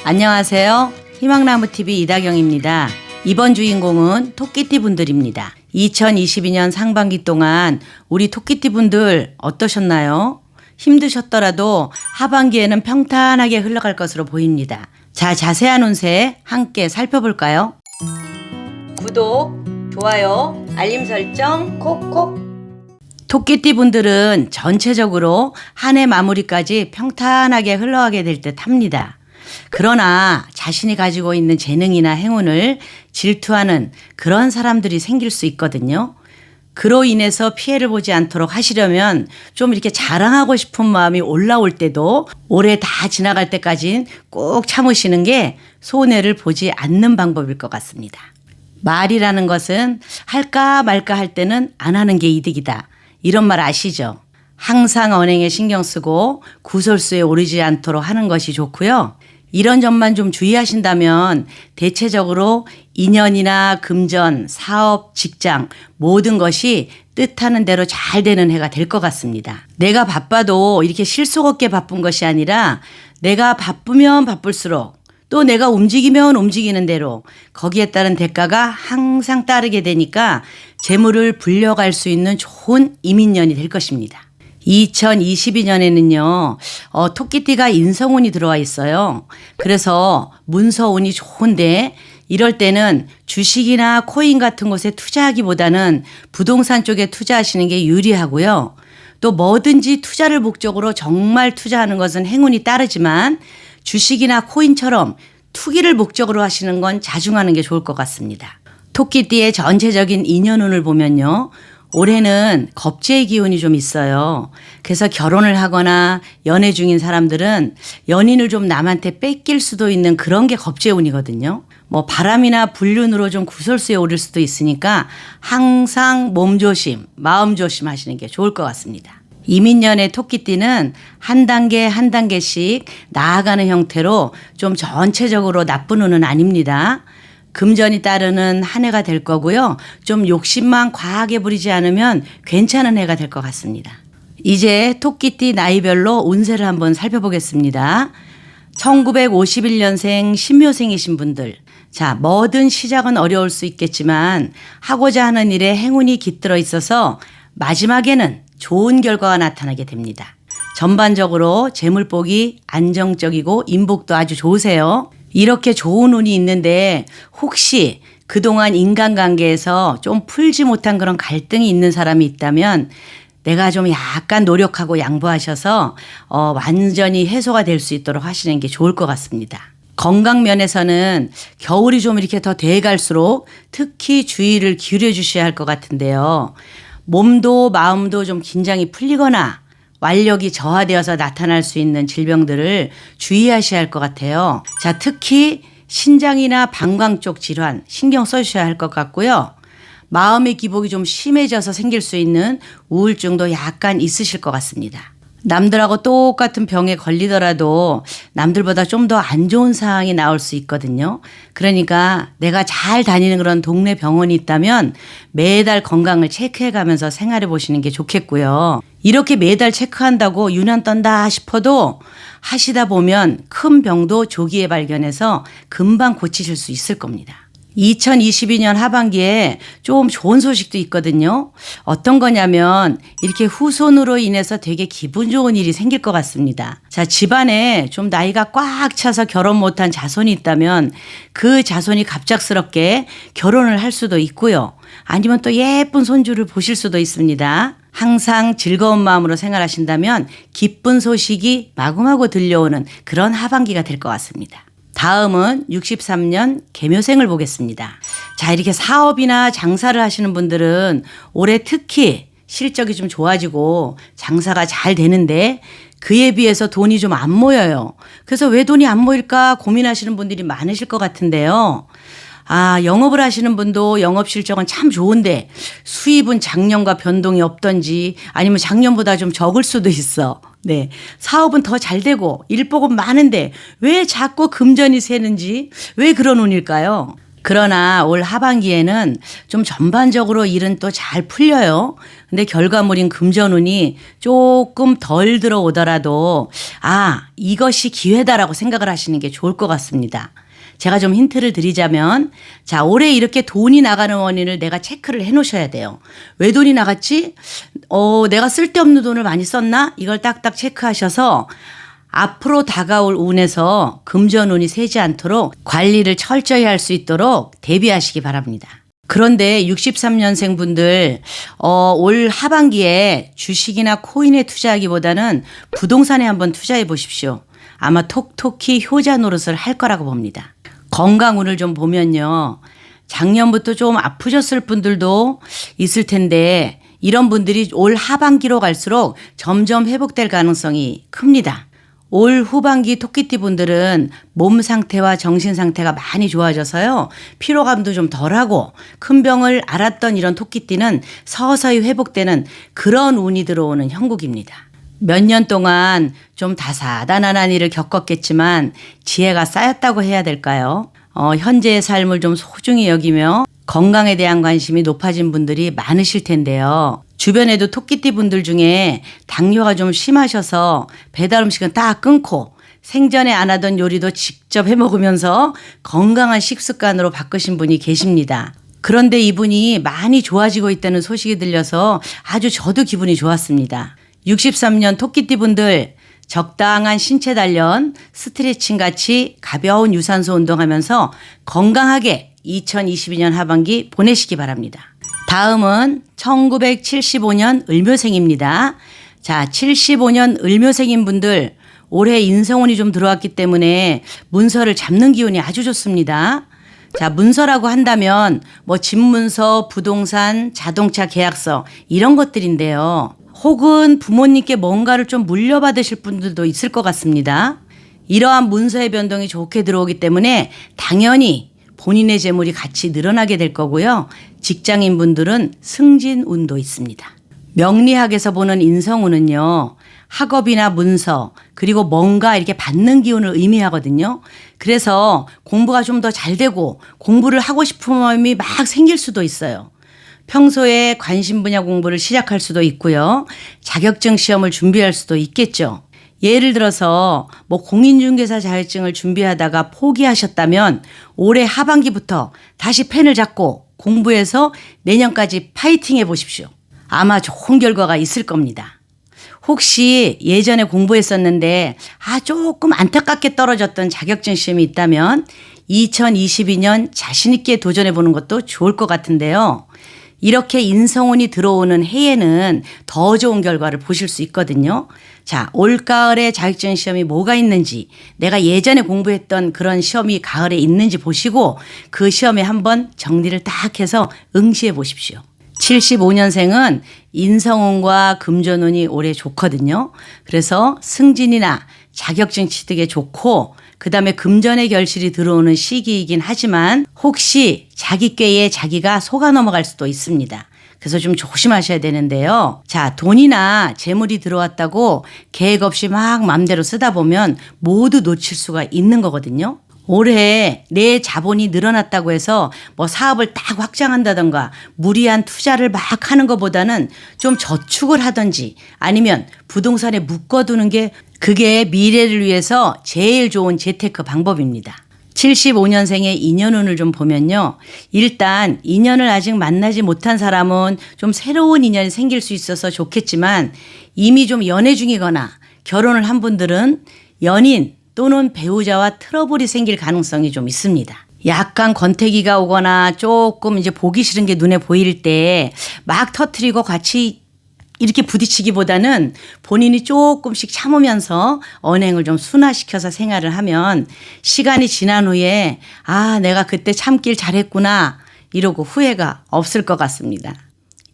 안녕하세요. 희망나무TV 이다경입니다. 이번 주인공은 토끼띠 분들입니다. 2022년 상반기 동안 우리 토끼띠 분들 어떠셨나요? 힘드셨더라도 하반기에는 평탄하게 흘러갈 것으로 보입니다. 자, 자세한 운세 함께 살펴볼까요? 구독, 좋아요, 알림 설정 콕콕. 토끼띠 분들은 전체적으로 한 해 마무리까지 평탄하게 흘러가게 될 듯 합니다. 그러나 자신이 가지고 있는 재능이나 행운을 질투하는 그런 사람들이 생길 수 있거든요. 그로 인해서 피해를 보지 않도록 하시려면 좀 이렇게 자랑하고 싶은 마음이 올라올 때도 올해 다 지나갈 때까지는 꼭 참으시는 게 손해를 보지 않는 방법일 것 같습니다. 말이라는 것은 할까 말까 할 때는 안 하는 게 이득이다. 이런 말 아시죠? 항상 언행에 신경 쓰고 구설수에 오르지 않도록 하는 것이 좋고요. 이런 점만 좀 주의하신다면 대체적으로 인연이나 금전, 사업, 직장 모든 것이 뜻하는 대로 잘 되는 해가 될 것 같습니다. 내가 바빠도 이렇게 실속 없게 바쁜 것이 아니라 내가 바쁘면 바쁠수록 또 내가 움직이면 움직이는 대로 거기에 따른 대가가 항상 따르게 되니까 재물을 불려갈 수 있는 좋은 이민년이 될 것입니다. 2022년에는요, 토끼띠가 인성운이 들어와 있어요. 그래서 문서운이 좋은데 이럴 때는 주식이나 코인 같은 곳에 투자하기보다는 부동산 쪽에 투자하시는 게 유리하고요. 또 뭐든지 투자를 목적으로 정말 투자하는 것은 행운이 따르지만 주식이나 코인처럼 투기를 목적으로 하시는 건 자중하는 게 좋을 것 같습니다. 토끼띠의 전체적인 인연운을 보면요. 올해는 겁재의 기운이 좀 있어요. 그래서 결혼을 하거나 연애 중인 사람들은 연인을 좀 남한테 뺏길 수도 있는 그런 게 겁재운이거든요. 뭐 바람이나 불륜으로 좀 구설수에 오를 수도 있으니까 항상 몸조심, 마음조심 하시는 게 좋을 것 같습니다. 이민년의 토끼띠는 한 단계 한 단계씩 나아가는 형태로 좀 전체적으로 나쁜 운은 아닙니다. 금전이 따르는 한 해가 될 거고요. 좀 욕심만 과하게 부리지 않으면 괜찮은 해가 될 것 같습니다. 이제 토끼띠 나이별로 운세를 한번 살펴보겠습니다. 1951년생 신묘생이신 분들. 자, 뭐든 시작은 어려울 수 있겠지만 하고자 하는 일에 행운이 깃들어 있어서 마지막에는 좋은 결과가 나타나게 됩니다. 전반적으로 재물복이 안정적이고 인복도 아주 좋으세요. 이렇게 좋은 운이 있는데 혹시 그동안 인간관계에서 좀 풀지 못한 그런 갈등이 있는 사람이 있다면 내가 좀 약간 노력하고 양보하셔서 완전히 해소가 될 수 있도록 하시는 게 좋을 것 같습니다. 건강 면에서는 겨울이 좀 이렇게 더 돼갈수록 특히 주의를 기울여 주셔야 할 것 같은데요. 몸도 마음도 좀 긴장이 풀리거나 완력이 저하되어서 나타날 수 있는 질병들을 주의하셔야 할 것 같아요. 자, 특히 신장이나 방광 쪽 질환 신경 써주셔야 할 것 같고요. 마음의 기복이 좀 심해져서 생길 수 있는 우울증도 약간 있으실 것 같습니다. 남들하고 똑같은 병에 걸리더라도 남들보다 좀 더 안 좋은 상황이 나올 수 있거든요. 그러니까 내가 잘 다니는 그런 동네 병원이 있다면 매달 건강을 체크해 가면서 생활해 보시는 게 좋겠고요. 이렇게 매달 체크한다고 유난 떤다 싶어도 하시다 보면 큰 병도 조기에 발견해서 금방 고치실 수 있을 겁니다. 2022년 하반기에 좀 좋은 소식도 있거든요. 어떤 거냐면 이렇게 후손으로 인해서 되게 기분 좋은 일이 생길 것 같습니다. 자, 집안에 좀 나이가 꽉 차서 결혼 못한 자손이 있다면 그 자손이 갑작스럽게 결혼을 할 수도 있고요. 아니면 또 예쁜 손주를 보실 수도 있습니다. 항상 즐거운 마음으로 생활하신다면 기쁜 소식이 마구마구 들려오는 그런 하반기가 될 것 같습니다. 다음은 63년 개묘생을 보겠습니다. 자, 이렇게 사업이나 장사를 하시는 분들은 올해 특히 실적이 좀 좋아지고 장사가 잘 되는데 그에 비해서 돈이 좀 안 모여요. 그래서 왜 돈이 안 모일까 고민하시는 분들이 많으실 것 같은데요. 영업을 하시는 분도 영업 실적은 참 좋은데 수입은 작년과 변동이 없던지 아니면 작년보다 좀 적을 수도 있어. 네. 사업은 더 잘 되고 일복은 많은데 왜 자꾸 금전이 새는지 왜 그런 운일까요? 그러나 올 하반기에는 좀 전반적으로 일은 또 잘 풀려요. 근데 결과물인 금전운이 조금 덜 들어오더라도 이것이 기회다라고 생각을 하시는 게 좋을 것 같습니다. 제가 좀 힌트를 드리자면 자, 올해 이렇게 돈이 나가는 원인을 내가 체크를 해 놓으셔야 돼요. 왜 돈이 나갔지? 내가 쓸데없는 돈을 많이 썼나? 이걸 딱딱 체크하셔서 앞으로 다가올 운에서 금전운이 새지 않도록 관리를 철저히 할 수 있도록 대비하시기 바랍니다. 그런데 63년생 분들 올 하반기에 주식이나 코인에 투자하기보다는 부동산에 한번 투자해 보십시오. 아마 톡톡히 효자 노릇을 할 거라고 봅니다. 건강운을 좀 보면요. 작년부터 좀 아프셨을 분들도 있을 텐데 이런 분들이 올 하반기로 갈수록 점점 회복될 가능성이 큽니다. 올 후반기 토끼띠 분들은 몸 상태와 정신 상태가 많이 좋아져서요. 피로감도 좀 덜하고 큰 병을 앓았던 이런 토끼띠는 서서히 회복되는 그런 운이 들어오는 형국입니다. 몇 년 동안 좀 다사다난한 일을 겪었겠지만 지혜가 쌓였다고 해야 될까요? 현재의 삶을 좀 소중히 여기며 건강에 대한 관심이 높아진 분들이 많으실 텐데요. 주변에도 토끼띠 분들 중에 당뇨가 좀 심하셔서 배달 음식은 딱 끊고 생전에 안 하던 요리도 직접 해 먹으면서 건강한 식습관으로 바꾸신 분이 계십니다. 그런데 이분이 많이 좋아지고 있다는 소식이 들려서 아주 저도 기분이 좋았습니다. 63년 토끼띠 분들 적당한 신체 단련, 스트레칭 같이 가벼운 유산소 운동하면서 건강하게 2022년 하반기 보내시기 바랍니다. 다음은 1975년 을묘생입니다. 자, 75년 을묘생인 분들 올해 인성운이 좀 들어왔기 때문에 문서를 잡는 기운이 아주 좋습니다. 자, 문서라고 한다면 뭐 집문서, 부동산, 자동차 계약서 이런 것들인데요. 혹은 부모님께 뭔가를 좀 물려받으실 분들도 있을 것 같습니다. 이러한 문서의 변동이 좋게 들어오기 때문에 당연히 본인의 재물이 같이 늘어나게 될 거고요. 직장인 분들은 승진운도 있습니다. 명리학에서 보는 인성운은요. 학업이나 문서 그리고 뭔가 이렇게 받는 기운을 의미하거든요. 그래서 공부가 좀 더 잘 되고 공부를 하고 싶은 마음이 막 생길 수도 있어요. 평소에 관심 분야 공부를 시작할 수도 있고요. 자격증 시험을 준비할 수도 있겠죠. 예를 들어서 뭐 공인중개사 자격증을 준비하다가 포기하셨다면 올해 하반기부터 다시 펜을 잡고 공부해서 내년까지 파이팅 해보십시오. 아마 좋은 결과가 있을 겁니다. 혹시 예전에 공부했었는데 조금 안타깝게 떨어졌던 자격증 시험이 있다면 2022년 자신 있게 도전해보는 것도 좋을 것 같은데요. 이렇게 인성운이 들어오는 해에는 더 좋은 결과를 보실 수 있거든요. 자, 올가을에 자격증 시험이 뭐가 있는지 내가 예전에 공부했던 그런 시험이 가을에 있는지 보시고 그 시험에 한번 정리를 딱 해서 응시해 보십시오. 75년생은 인성운과 금전운이 올해 좋거든요. 그래서 승진이나 자격증 취득에 좋고 그다음에 금전의 결실이 들어오는 시기이긴 하지만 혹시 자기 꾀에 자기가 속아 넘어갈 수도 있습니다. 그래서 좀 조심하셔야 되는데요. 자, 돈이나 재물이 들어왔다고 계획 없이 막 마음대로 쓰다 보면 모두 놓칠 수가 있는 거거든요. 올해 내 자본이 늘어났다고 해서 뭐 사업을 딱 확장한다던가 무리한 투자를 막 하는 것보다는 좀 저축을 하든지 아니면 부동산에 묶어두는 게 그게 미래를 위해서 제일 좋은 재테크 방법입니다. 75년생의 인연운을 좀 보면요. 일단 인연을 아직 만나지 못한 사람은 좀 새로운 인연이 생길 수 있어서 좋겠지만 이미 좀 연애 중이거나 결혼을 한 분들은 연인 또는 배우자와 트러블이 생길 가능성이 좀 있습니다. 약간 권태기가 오거나 조금 이제 보기 싫은 게 눈에 보일 때 막 터트리고 같이 이렇게 부딪히기보다는 본인이 조금씩 참으면서 언행을 좀 순화시켜서 생활을 하면 시간이 지난 후에 내가 그때 참길 잘했구나 이러고 후회가 없을 것 같습니다.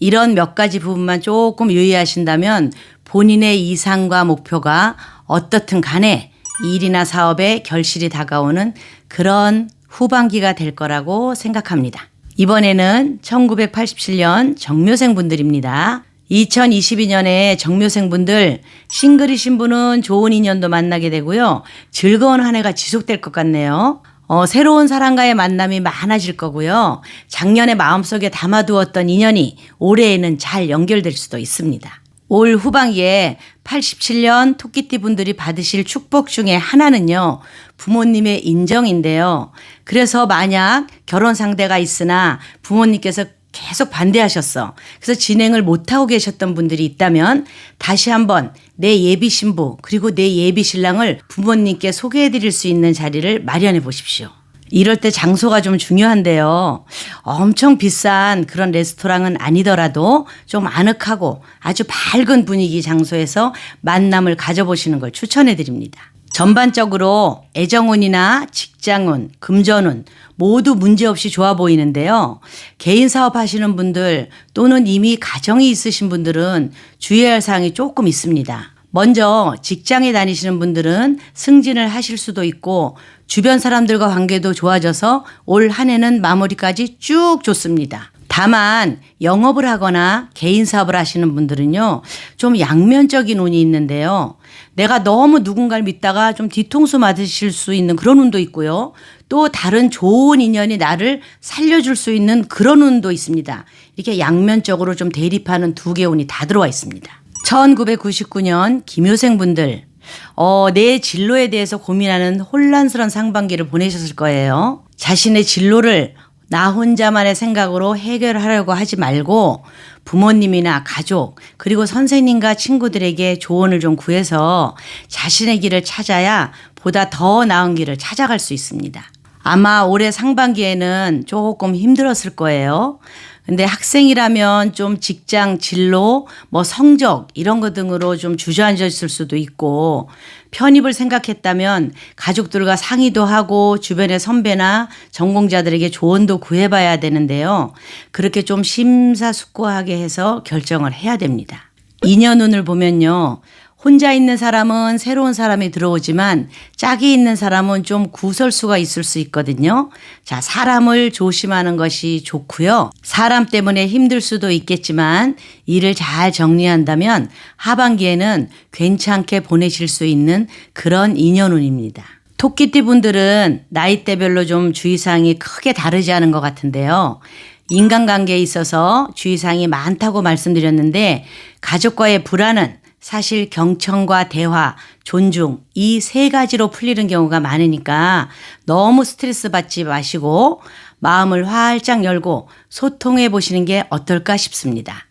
이런 몇 가지 부분만 조금 유의하신다면 본인의 이상과 목표가 어떻든 간에 일이나 사업에 결실이 다가오는 그런 후반기가 될 거라고 생각합니다. 이번에는 1987년 정묘생 분들입니다. 2022년에 정묘생 분들 싱글이신 분은 좋은 인연도 만나게 되고요. 즐거운 한 해가 지속될 것 같네요. 새로운 사람과의 만남이 많아질 거고요. 작년에 마음속에 담아두었던 인연이 올해에는 잘 연결될 수도 있습니다. 올 후반기에 87년 토끼띠 분들이 받으실 축복 중에 하나는요, 부모님의 인정인데요. 그래서 만약 결혼 상대가 있으나 부모님께서 계속 반대하셨어. 그래서 진행을 못하고 계셨던 분들이 있다면 다시 한번 내 예비 신부 그리고 내 예비 신랑을 부모님께 소개해 드릴 수 있는 자리를 마련해 보십시오. 이럴 때 장소가 좀 중요한데요. 엄청 비싼 그런 레스토랑은 아니더라도 좀 아늑하고 아주 밝은 분위기 장소에서 만남을 가져보시는 걸 추천해 드립니다. 전반적으로 애정운이나 직장운, 금전운 모두 문제없이 좋아 보이는데요. 개인 사업 하시는 분들 또는 이미 가정이 있으신 분들은 주의해야 할 사항이 조금 있습니다. 먼저 직장에 다니시는 분들은 승진을 하실 수도 있고 주변 사람들과 관계도 좋아져서 올 한 해는 마무리까지 쭉 좋습니다. 다만 영업을 하거나 개인 사업을 하시는 분들은요, 좀 양면적인 운이 있는데요. 내가 너무 누군가를 믿다가 좀 뒤통수 맞으실 수 있는 그런 운도 있고요. 또 다른 좋은 인연이 나를 살려줄 수 있는 그런 운도 있습니다. 이렇게 양면적으로 좀 대립하는 두 개의 운이 다 들어와 있습니다. 1999년 김효생분들, 내 진로에 대해서 고민하는 혼란스러운 상반기를 보내셨을 거예요. 자신의 진로를 나 혼자만의 생각으로 해결하려고 하지 말고 부모님이나 가족 그리고 선생님과 친구들에게 조언을 좀 구해서 자신의 길을 찾아야 보다 더 나은 길을 찾아갈 수 있습니다. 아마 올해 상반기에는 조금 힘들었을 거예요. 근데 학생이라면 좀 직장 진로, 성적 이런 것 등으로 좀 주저앉았을 수도 있고 편입을 생각했다면 가족들과 상의도 하고 주변의 선배나 전공자들에게 조언도 구해봐야 되는데요. 그렇게 좀 심사숙고하게 해서 결정을 해야 됩니다. 인연운을 보면요. 혼자 있는 사람은 새로운 사람이 들어오지만 짝이 있는 사람은 좀 구설수가 있을 수 있거든요. 자, 사람을 조심하는 것이 좋고요. 사람 때문에 힘들 수도 있겠지만 일을 잘 정리한다면 하반기에는 괜찮게 보내실 수 있는 그런 인연운입니다. 토끼띠 분들은 나이대별로 좀 주의사항이 크게 다르지 않은 것 같은데요. 인간관계에 있어서 주의사항이 많다고 말씀드렸는데 가족과의 불안은 사실 경청과 대화, 존중 이 세 가지로 풀리는 경우가 많으니까 너무 스트레스 받지 마시고 마음을 활짝 열고 소통해 보시는 게 어떨까 싶습니다.